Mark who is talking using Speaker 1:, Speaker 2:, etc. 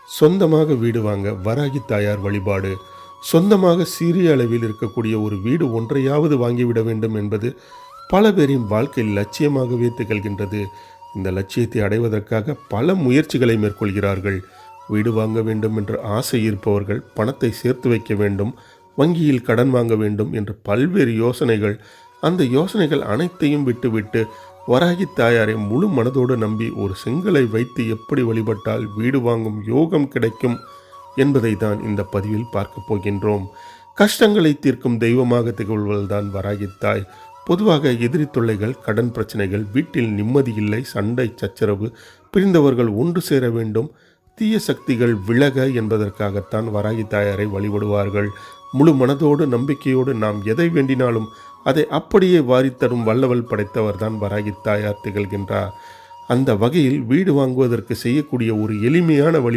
Speaker 1: சொந்தமாக வீடு வாங்க வராகி தாயார் வழிபாடு. சொந்தமாக சிறிய அளவில் இருக்கக்கூடிய ஒரு வீடு ஒன்றையாவது வாங்கிவிட வேண்டும் என்பது பல பேரின் வாழ்க்கையில் லட்சியமாகவே திகழ்கின்றது. இந்த லட்சியத்தை அடைவதற்காக பல முயற்சிகளை மேற்கொள்கிறார்கள். வீடு வாங்க வேண்டும் என்ற ஆசை இருப்பவர்கள் பணத்தை சேர்த்து வைக்க வேண்டும், வங்கியில் கடன் வாங்க வேண்டும் என்று பல்வேறு யோசனைகள். அந்த யோசனைகள் அனைத்தையும் விட்டுவிட்டு வராகி தாயாரை முழு மனதோடு நம்பி ஒரு செங்கலை வைத்து எப்படி வழிபட்டால் வீடு வாங்கும் யோகம் கிடைக்கும் என்பதை தான் இந்த பதிவில் பார்க்க போகின்றோம். கஷ்டங்களை தீர்க்கும் தெய்வமாக திகழ்வதுதான் வராகி தாய். பொதுவாக எதிரி தொல்லைகள், கடன் பிரச்சனைகள், வீட்டில் நிம்மதி இல்லை, சண்டை சச்சரவு, பிரிந்தவர்கள் ஒன்று சேர வேண்டும், தீய சக்திகள் விலக என்பதற்காகத்தான் வராகி தாயாரை வழிபடுவார்கள். முழு மனதோடு நம்பிக்கையோடு நாம் எதை வேண்டினாலும் அதை அப்படியே வாரித்தரும் வல்லவல் படைத்தவர் தான் வராகி தாயார் திகழ்கின்றார். அந்த வகையில் வீடு வாங்குவதற்கு செய்யக்கூடிய ஒரு எளிமையான வழி